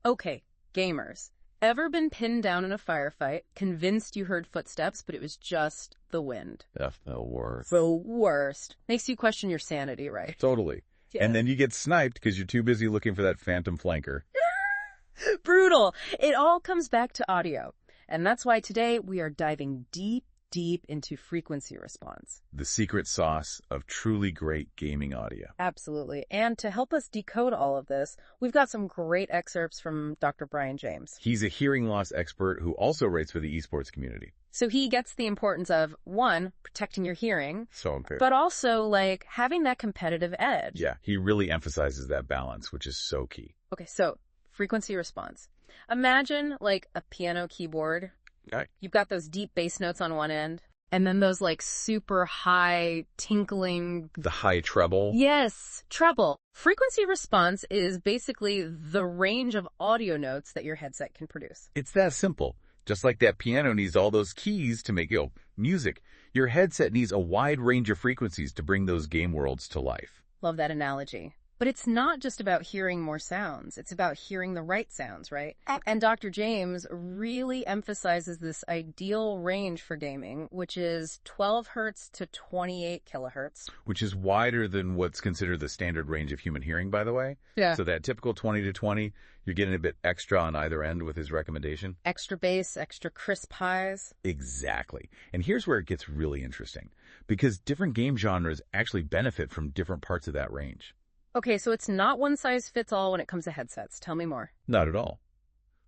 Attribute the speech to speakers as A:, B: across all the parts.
A: Okay, gamers. Ever been pinned down in a firefight, convinced you heard footsteps, but it was just the wind?
B: F the worst.
A: The worst. Makes you question your sanity, right?
B: Totally.
A: Yeah.
B: And then you get sniped because you're too busy looking for that phantom flanker.
A: Brutal. It all comes back to audio. And that's why today we are diving deep into frequency response.
B: The secret sauce of truly great gaming audio.
A: Absolutely. And to help us decode all of this, we've got some great excerpts from Dr. Brian James.
B: He's a hearing loss expert who also writes for the esports community.
A: So he gets the importance of, one, protecting your hearing,
B: So important.
A: but also, like, having that competitive edge.
B: Yeah, he really emphasizes that balance, which is so key.
A: Okay, so frequency response. Imagine, like, a piano keyboard.
B: Okay.
A: You've got those deep bass notes on one end, and then those, like, super high tinkling...
B: The high treble.
A: Yes, treble. Frequency response is basically the range of audio notes that your headset can produce.
B: It's that simple. Just like that piano needs all those keys to make, music, your headset needs a wide range of frequencies to bring those game worlds to life.
A: Love that analogy. But it's not just about hearing more sounds. It's about hearing the right sounds, right? And Dr. James really emphasizes this ideal range for gaming, which is 12 hertz to 28 kilohertz.
B: Which is wider than what's considered the standard range of human hearing, by the way.
A: Yeah.
B: So that typical 20 to 20, you're getting a bit extra on either end with his recommendation.
A: Extra bass, extra crisp highs.
B: Exactly. And here's where it gets really interesting, because different game genres actually benefit from different parts of that range.
A: Okay, so it's not one size fits all when it comes to headsets. Tell me more.
B: Not at all.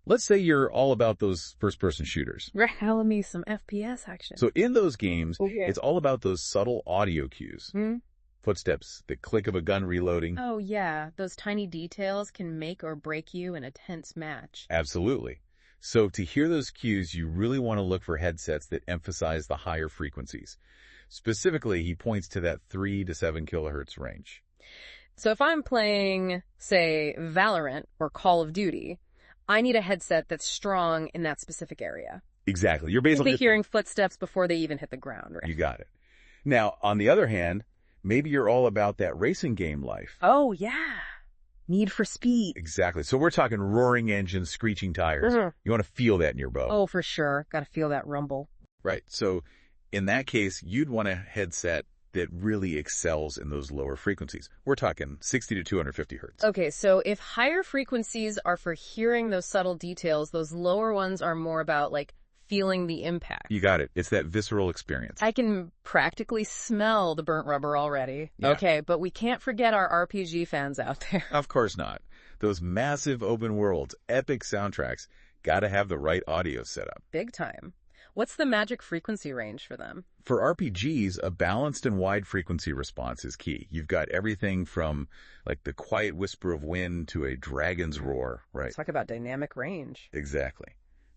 B: Let's say you're all about those first-person shooters.
A: Tell me some FPS action.
B: So in those games, It's all about those subtle audio cues. Footsteps, the click of a gun reloading.
A: Oh, yeah. Those tiny details can make or break you in a tense match.
B: Absolutely. So to hear those cues, you really want to look for headsets that emphasize the higher frequencies. Specifically, he points to that 3 to 7 kilohertz range.
A: So if I'm playing, say, Valorant or Call of Duty, I need a headset that's strong in that specific area.
B: Exactly. You're basically
A: hearing footsteps before they even hit the ground, right?
B: You got it. Now, on the other hand, maybe you're all about that racing game life.
A: Oh, yeah. Need for speed.
B: Exactly. So we're talking roaring engines, screeching tires. You want to feel that in your bow.
A: Oh, for sure. Got to feel that rumble.
B: Right. So in that case, you'd want a headset that really excels in those lower frequencies. We're talking 60 to 250 hertz.
A: Okay, so if higher frequencies are for hearing those subtle details, those lower ones are more about, like, feeling the impact.
B: You got it. It's that visceral experience.
A: I can practically smell the burnt rubber already.
B: Yeah.
A: Okay, but we can't forget our RPG fans out there.
B: Of course not. Those massive open worlds, epic soundtracks, gotta have the right audio setup.
A: Big time. What's the magic frequency range for them?
B: For RPGs, a balanced and wide frequency response is key. You've got everything from, like, the quiet whisper of wind to a dragon's roar, right?
A: Talk about dynamic range.
B: Exactly.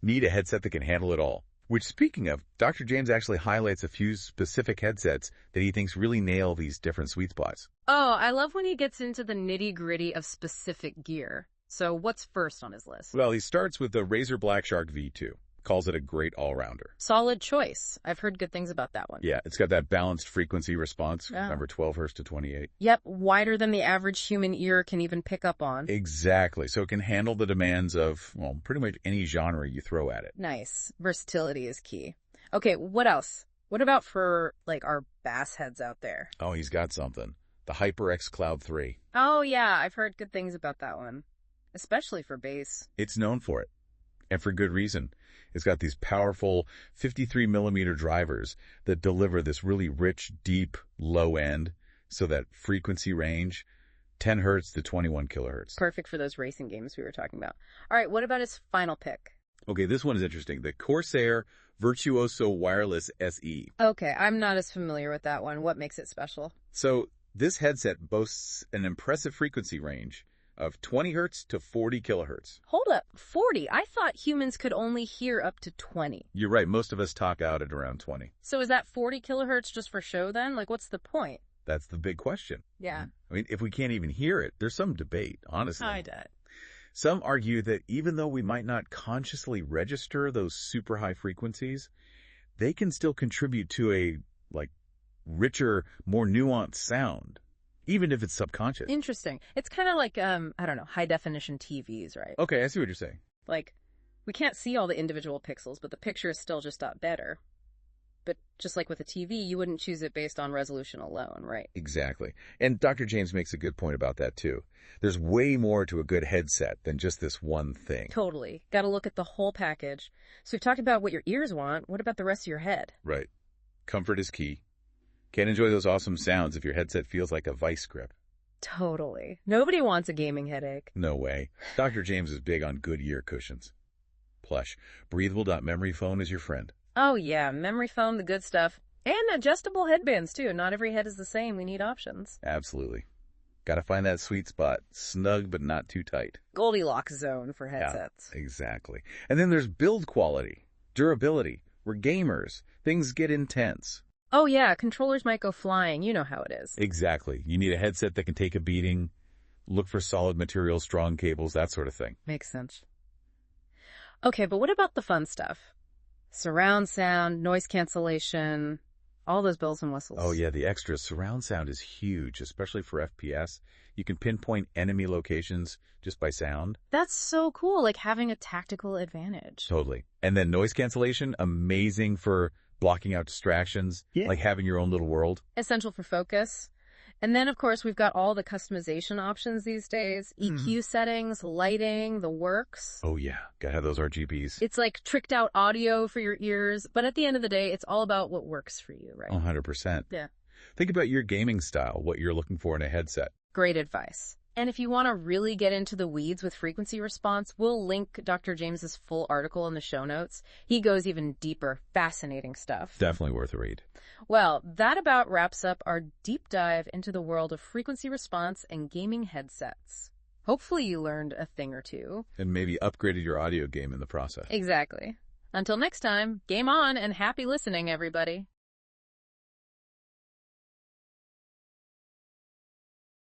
B: Need a headset that can handle it all. Which, speaking of, Dr. James actually highlights a few specific headsets that he thinks really nail these different sweet spots.
A: Oh, I love when he gets into the nitty-gritty of specific gear. So what's first on his list?
B: Well, he starts with the Razer Black Shark V2. Calls it a great all-rounder.
A: Solid choice. I've heard good things about that one.
B: Yeah, it's got that balanced frequency response.
A: Yeah.
B: Remember, 12 hertz to 28.
A: Yep, wider than the average human ear can even pick up on.
B: Exactly. So it can handle the demands of, well, pretty much any genre you throw at it.
A: Nice. Versatility is key. Okay, what else? What about for, like, our bass heads out there?
B: Oh, he's got something. The HyperX Cloud 3.
A: Oh, yeah, I've heard good things about that one. Especially for bass.
B: It's known for it. And for good reason. It's got these powerful 53 millimeter drivers that deliver this really rich, deep, low end. So that frequency range, 10 hertz to 21 kilohertz.
A: Perfect for those racing games we were talking about. All right, what about his final pick?
B: Okay, this one is interesting. The Corsair Virtuoso Wireless SE.
A: Okay, I'm not as familiar with that one. What makes it special?
B: So this headset boasts an impressive frequency range of 20 hertz to 40 kilohertz.
A: Hold up, 40? I thought humans could only hear up to 20.
B: You're right. Most of us talk out at around 20.
A: So is that 40 kilohertz just for show then? Like, what's the point?
B: That's the big question.
A: Yeah.
B: I mean, if we can't even hear it, there's some debate, honestly.
A: I bet.
B: Some argue that even though we might not consciously register those super high frequencies, they can still contribute to a, like, richer, more nuanced sound, even if it's subconscious.
A: Interesting. It's kind of like, I don't know, high-definition TVs, right?
B: Okay, I see what you're saying.
A: Like, we can't see all the individual pixels, but the picture is still just got better. But just like with a TV, you wouldn't choose it based on resolution alone, right?
B: Exactly. And Dr. James makes a good point about that, too. There's way more to a good headset than just this one thing.
A: Totally. Got to look at the whole package. So we've talked about what your ears want. What about the rest of your head?
B: Right. Comfort is key. Can't enjoy those awesome sounds if your headset feels like a vice grip.
A: Totally. Nobody wants a gaming headache.
B: No way. Dr. James is big on good ear cushions. Plush. Breathable.memory foam is your friend.
A: Oh yeah, memory foam, the good stuff. And adjustable headbands too. Not every head is the same. We need options.
B: Absolutely. Gotta find that sweet spot. Snug but not too tight.
A: Goldilocks zone for headsets.
B: Yeah, exactly. And then there's build quality, durability. We're gamers. Things get intense.
A: Oh yeah, controllers might go flying. You know how it is.
B: Exactly. You need a headset that can take a beating, look for solid materials, strong cables, that sort of thing.
A: Makes sense. Okay, but what about the fun stuff? Surround sound, noise cancellation, all those bells and whistles.
B: Oh yeah, the extras. Surround sound is huge, especially for FPS. You can pinpoint enemy locations just by sound.
A: That's so cool, like having a tactical advantage.
B: Totally. And then noise cancellation, amazing for blocking out distractions, like having your own little world.
A: Essential for focus. And then, of course, we've got all the customization options these days. EQ settings, lighting, the works.
B: Oh yeah, gotta have those RGBs.
A: It's like tricked out audio for your ears, but at the end of the day, it's all about what works for you, right?
B: 100%.
A: Yeah.
B: Think about your gaming style, what you're looking for in a headset.
A: Great advice. And if you want to really get into the weeds with frequency response, we'll link Dr. James's full article in the show notes. He goes even deeper. Fascinating stuff.
B: Definitely worth a read.
A: Well, that about wraps up our deep dive into the world of frequency response and gaming headsets. Hopefully you learned a thing or two.
B: And maybe upgraded your audio game in the process.
A: Exactly. Until next time, game on and happy listening, everybody.